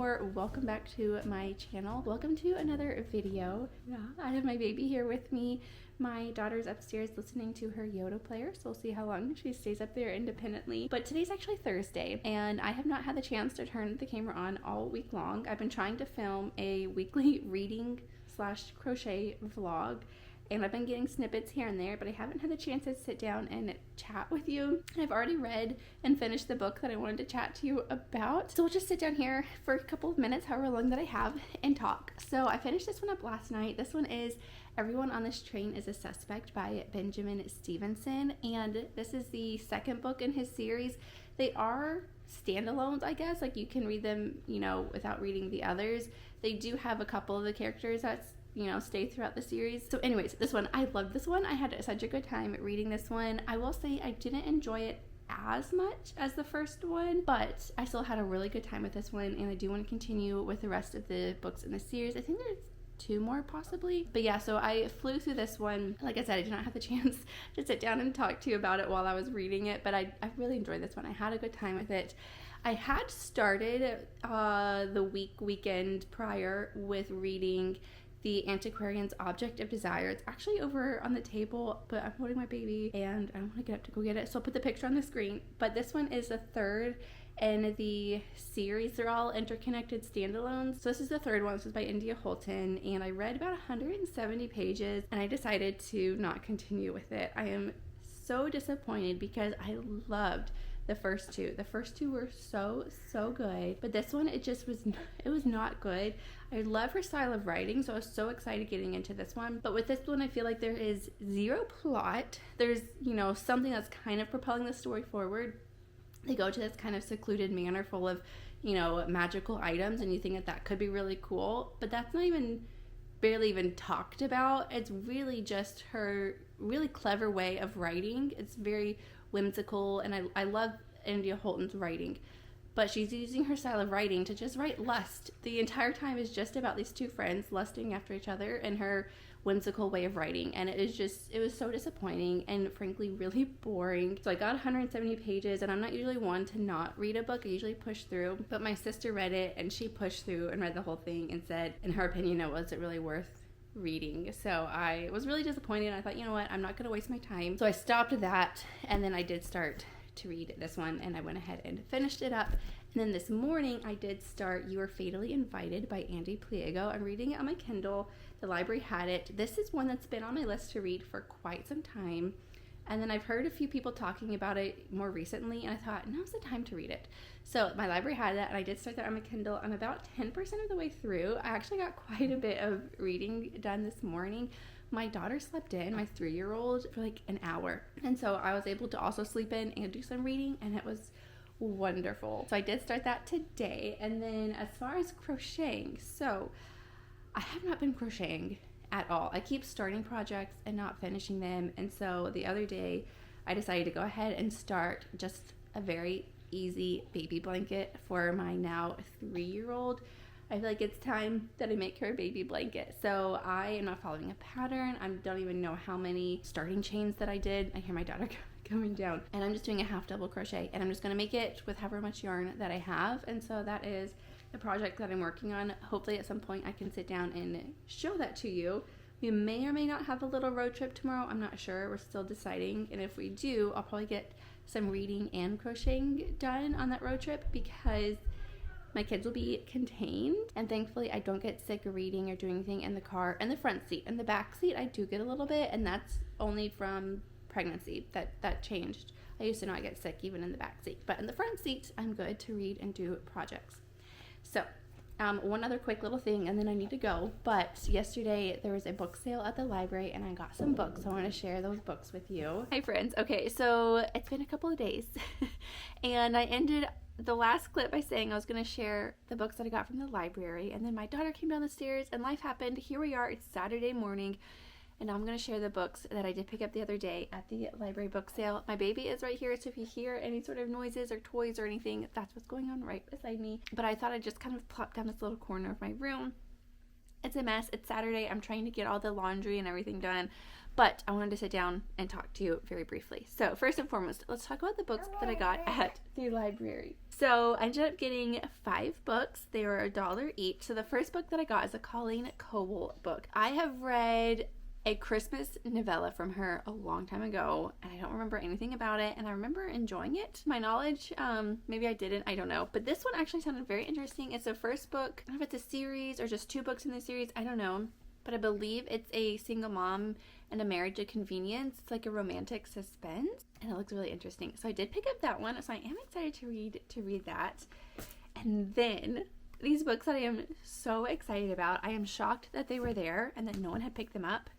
or welcome back to my channel. Welcome to another video. Yeah, I have my baby here with me. My daughter's upstairs listening to her Yoda player, so we'll see how long she stays up there independently. But today's actually Thursday, and I have not had the chance to turn the camera on all week long. I've been trying to film a weekly reading / crochet vlog, and I've been getting snippets here and there, but I haven't had the chance to sit down and chat with you. I've already read and finished the book that I wanted to chat to you about. So we'll just sit down here for a couple of minutes, however long that I have, and talk. So I finished this one up last night. This one is Everyone on This Train is a Suspect by Benjamin Stevenson, and this is the second book in his series. They are standalones, I guess. Like, you can read them, you know, without reading the others. They do have a couple of the characters that's, you know, stay throughout the series. So anyways, this one, I loved this one. I had such a good time reading this one. I will say I didn't enjoy it as much as the first one, but I still had a really good time with this one, and I do want to continue with the rest of the books in the series. I think there's 2 more possibly, but yeah, so I flew through this one. Like I said, I did not have the chance to sit down and talk to you about it while I was reading it, but I really enjoyed this one. I had a good time with it. I had started the weekend prior with reading The Antiquarian's Object of Desire. It's actually over on the table, but I'm holding my baby and I don't want to get up to go get it, so I'll put the picture on the screen. But this one is the third in the series. They're all interconnected standalones. So this is the third one. This is by India Holton, and I read about 170 pages and I decided to not continue with it. I am so disappointed because I loved the first two. The first two were so good, but this one, it was not good. I love her style of writing, so I was so excited getting into this one. But with this one, I feel like there is zero plot. There's, you know, something that's kind of propelling the story forward. They go to this kind of secluded manor full of, you know, magical items, and you think that that could be really cool, but that's not even barely even talked about. It's really just her really clever way of writing. It's very whimsical, and I love India Holton's writing, but she's using her style of writing to just write lust. The entire time is just about these two friends lusting after each other and her whimsical way of writing, and it was so disappointing and frankly really boring. So I got 170 pages, and I'm not usually one to not read a book. I usually push through, but my sister read it and she pushed through and read the whole thing and said, in her opinion, it wasn't really worth reading. So I was really disappointed, and I thought, you know what, I'm not gonna waste my time. So I stopped that, and then I did start to read this one, and I went ahead and finished it up. And then this morning I did start You Are Fatally Invited by Andy Pliego. I'm reading it on my Kindle. The library had it. This is one that's been on my list to read for quite some time, and then I've heard a few people talking about it more recently, and I thought, now's the time to read it. So my library had it, and I did start that on my Kindle. I'm about 10% of the way through. I actually got quite a bit of reading done this morning. My daughter slept in, my 3-year-old, for like an hour, and so I was able to also sleep in and do some reading, and it was wonderful. So I did start that today. And then as far as crocheting, so I have not been crocheting at all. I keep starting projects and not finishing them, and so the other day I decided to go ahead and start just a very easy baby blanket for my now 3-year-old. I feel like it's time that I make her a baby blanket. So I am not following a pattern. I don't even know how many starting chains that I did. I hear my daughter coming down, and I'm just doing a half double crochet, and I'm just going to make it with however much yarn that I have. And so that is the project that I'm working on. Hopefully at some point I can sit down and show that to you. We may or may not have a little road trip tomorrow. I'm not sure. We're still deciding, and if we do, I'll probably get some reading and crocheting done on that road trip because my kids will be contained, and thankfully I don't get sick reading or doing anything in the car. In the front seat. In the back seat I do get a little bit, and that's only from pregnancy. That changed. I used to not get sick even in the back seat, but in the front seat I'm good to read and do projects. So one other quick little thing, and then I need to go, but yesterday there was a book sale at the library, and I got some books. I want to share those books with you. Hi friends. Okay, so it's been a couple of days and I ended the last clip by saying I was going to share the books that I got from the library, and then my daughter came down the stairs and life happened. Here we are. It's Saturday morning, and I'm going to share the books that I did pick up the other day at the library book sale. My baby is right here, so if you hear any sort of noises or toys or anything, that's what's going on right beside me. But I thought I'd just kind of plop down this little corner of my room. It's a mess. It's Saturday. I'm trying to get all the laundry and everything done, but I wanted to sit down and talk to you very briefly. So first and foremost, let's talk about the books that I got at the library. So I ended up getting 5 books. They were $1 each. So the first book that I got is a Colleen Coble book. I have read a Christmas novella from her a long time ago, and I don't remember anything about it, and I remember enjoying it. To my knowledge, maybe I didn't, I don't know. But this one actually sounded very interesting. It's the first book. I don't know if it's a series or just 2 books in the series. I don't know. But I believe it's a single mom and a marriage of convenience. It's like a romantic suspense, and it looks really interesting. So I did pick up that one, so I am excited to read that. And then these books that I am so excited about, I am shocked that they were there and that no one had picked them up.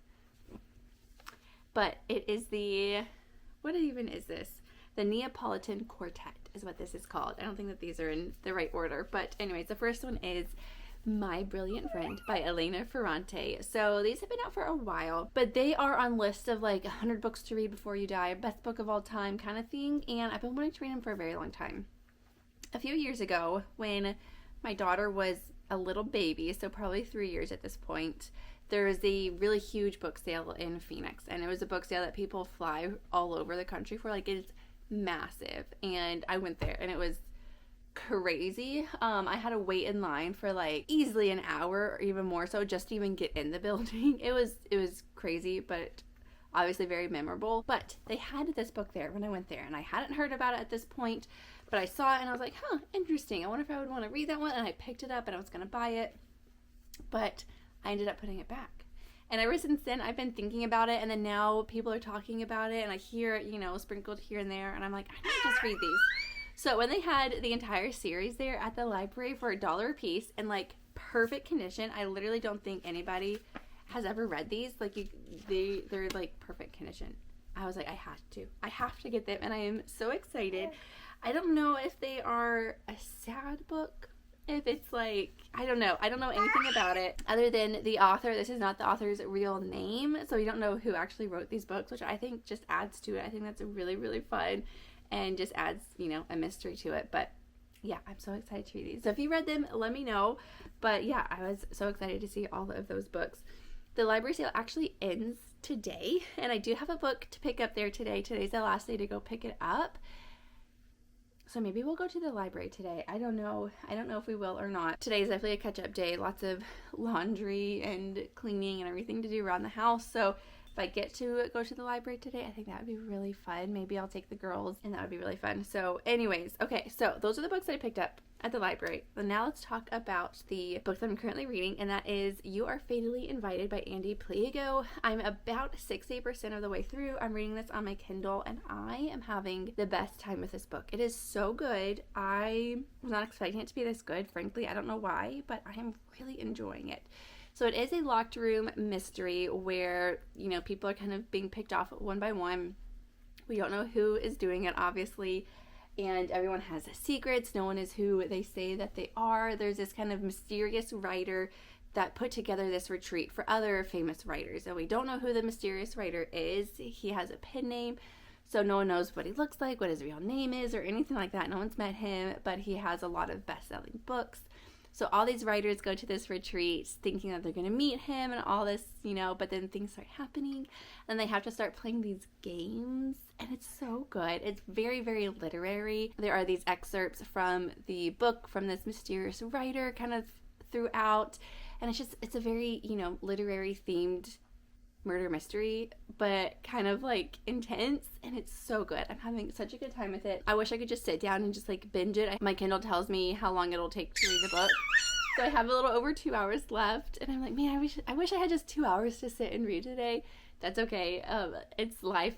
But it is what even is this? The Neapolitan Quartet is what this is called. I don't think that these are in the right order. But anyways, the first one is My Brilliant Friend by Elena Ferrante. So these have been out for a while, but they are on lists of like 100 books to read before you die, best book of all time kind of thing. And I've been wanting to read them for a very long time. A few years ago, when my daughter was a little baby, so probably 3 years at this point, there was a really huge book sale in Phoenix, and it was a book sale that people fly all over the country for. Like, it's massive, and I went there, and it was crazy. I had to wait in line for like easily an hour or even more so just to even get in the building. It was crazy, but obviously very memorable. But they had this book there when I went there, and I hadn't heard about it at this point, but I saw it and I was like, huh, interesting. I wonder if I would want to read that one. And I picked it up and I was going to buy it, but I ended up putting it back. And ever since then, I've been thinking about it, and then now people are talking about it, and I hear it, sprinkled here and there, and I'm like, I need to just read these. So when they had the entire series there at the library for $1 a piece in like perfect condition, I literally don't think anybody has ever read these. Like they're like perfect condition. I was like, I have to get them, and I am so excited. I don't know if they are a sad book. If it's like, I don't know anything about it other than the author. This is not the author's real name, so we don't know who actually wrote these books, which I think just adds to it. I think that's really, really fun and just adds, a mystery to it. But yeah, I'm so excited to read these. So if you read them, let me know. But yeah, I was so excited to see all of those books. The library sale actually ends today, and I do have a book to pick up there today. Today's the last day to go pick it up. So maybe we'll go to the library today. I don't know if we will or not. Today is definitely a catch-up day. Lots of laundry and cleaning and everything to do around the house. So if I get to go to the library today, I think that would be really fun. Maybe I'll take the girls, and that would be really fun. So anyways, okay, so those are the books that I picked up at the library. But now let's talk about the book that I'm currently reading, and that is You Are Fatally Invited by Andy Pliego. I'm about 60% of the way through. I'm reading this on my Kindle, and I am having the best time with this book. It is so good. I was not expecting it to be this good, frankly. I don't know why, but I am really enjoying it. So it is a locked room mystery where, people are kind of being picked off one by one. We don't know who is doing it, obviously, and everyone has secrets. No one is who they say that they are. There's this kind of mysterious writer that put together this retreat for other famous writers, and we don't know who the mysterious writer is. He has a pen name, so no one knows what he looks like, what his real name is, or anything like that. No one's met him, but he has a lot of best-selling books. So all these writers go to this retreat thinking that they're going to meet him and all this, but then things start happening and they have to start playing these games, and it's so good. It's very, very literary. There are these excerpts from the book from this mysterious writer kind of throughout, and it's a very, literary themed murder mystery, but kind of like intense, and it's so good. I'm having such a good time with it. I wish I could just sit down and just like binge it. My Kindle tells me how long it'll take to read the book, so I have a little over 2 hours left, and I'm like, man, I wish I had just 2 hours to sit and read today. That's okay. It's life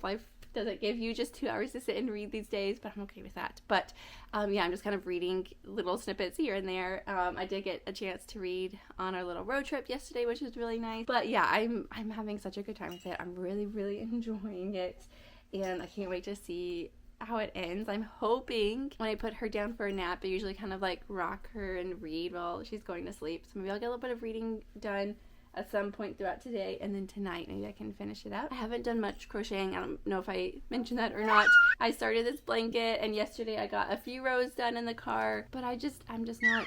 doesn't give you just 2 hours to sit and read these days, but I'm okay with that. But yeah, I'm just kind of reading little snippets here and there. I did get a chance to read on our little road trip yesterday, which was really nice. But yeah, I'm having such a good time with it. I'm really, really enjoying it, and I can't wait to see how it ends. I'm hoping when I put her down for a nap, I usually kind of like rock her and read while she's going to sleep. So maybe I'll get a little bit of reading done at some point throughout today, and then tonight maybe I can finish it up. I haven't done much crocheting. I don't know if I mentioned that or not. I started this blanket, and yesterday I got a few rows done in the car, but I'm just not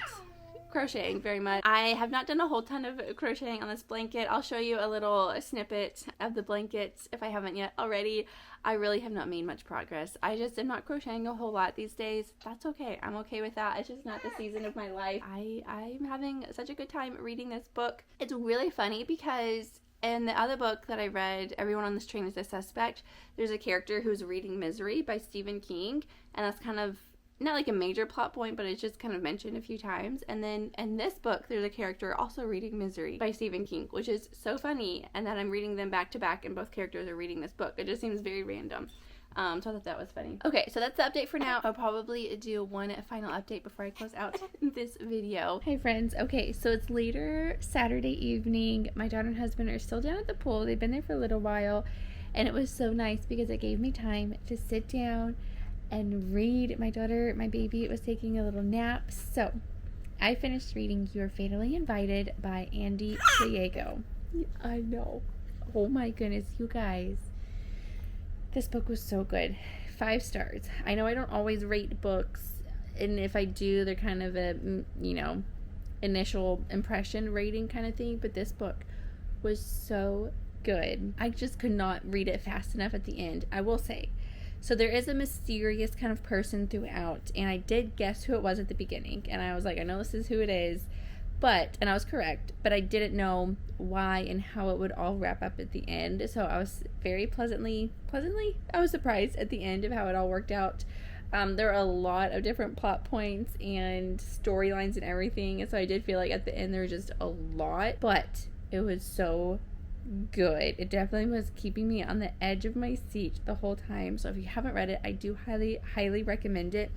crocheting very much. I have not done a whole ton of crocheting on this blanket. I'll show you a little snippet of the blanket if I haven't yet already. I really have not made much progress. I just am not crocheting a whole lot these days. That's okay. I'm okay with that. It's just not the season of my life. I'm having such a good time reading this book. It's really funny because in the other book that I read, Everyone on This Train is a Suspect, there's a character who's reading Misery by Stephen King, and that's kind of not like a major plot point, but it's just kind of mentioned a few times. And then in this book, there's a character also reading Misery by Stephen King, which is so funny. And then I'm reading them back to back, and both characters are reading this book. It just seems very random. So I thought that was funny. Okay, so that's the update for now. I'll probably do one final update before I close out this video. Hey friends, okay, so it's later Saturday evening. My daughter and husband are still down at the pool. They've been there for a little while, and it was so nice because it gave me time to sit down and read. My baby was taking a little nap, so I finished reading You Are Fatally Invited by Andy Priego. I know. Oh my goodness, you guys. This book was so good. 5 stars. I know I don't always rate books, and if I do, they're kind of a, initial impression rating kind of thing, but this book was so good. I just could not read it fast enough at the end, I will say. So there is a mysterious kind of person throughout, and I did guess who it was at the beginning, and I was like, I know this is who it is, and I was correct, but I didn't know why and how it would all wrap up at the end. So I was very pleasantly, I was surprised at the end of how it all worked out. There are a lot of different plot points and storylines and everything, and so I did feel like at the end there was just a lot, but it was so good. It definitely was keeping me on the edge of my seat the whole time. So if you haven't read it, I do highly recommend it.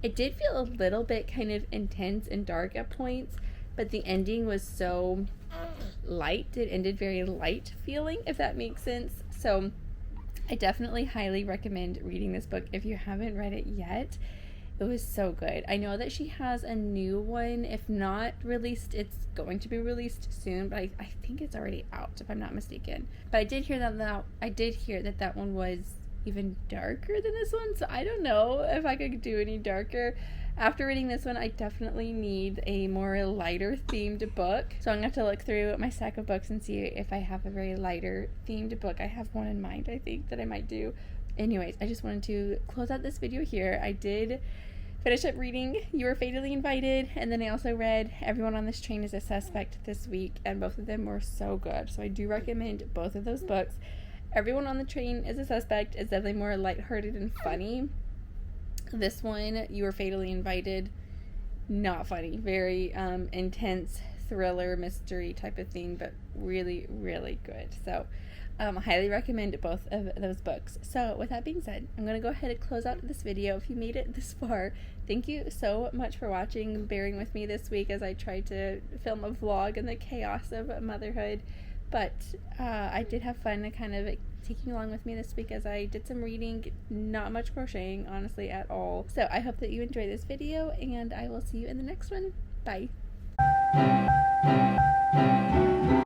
It did feel a little bit kind of intense and dark at points, but the ending was so light. It ended very light feeling, if that makes sense. So I definitely highly recommend reading this book if you haven't read it yet. It was so good. I know that she has a new one. If not released, it's going to be released soon, but I think it's already out, if I'm not mistaken. But I did hear that one was even darker than this one, so I don't know if I could do any darker. After reading this one, I definitely need a more lighter themed book. So I'm going to have to look through my stack of books and see if I have a very lighter themed book. I have one in mind, I think, that I might do. Anyways, I just wanted to close out this video here. I did finish up reading You Are Fatally Invited, and then I also read Everyone on This Train is a Suspect this week, and both of them were so good. So I do recommend both of those books. Everyone on the Train is a Suspect is definitely more lighthearted and funny. This one, You Are Fatally Invited, not funny. Very intense thriller mystery type of thing, but really, really good. So I highly recommend both of those books. So with that being said, I'm going to go ahead and close out this video. If you made it this far, thank you so much for watching and bearing with me this week as I tried to film a vlog in the chaos of motherhood. But I did have fun kind of taking along with me this week as I did some reading, not much crocheting, honestly, at all. So I hope that you enjoyed this video, and I will see you in the next one. Bye.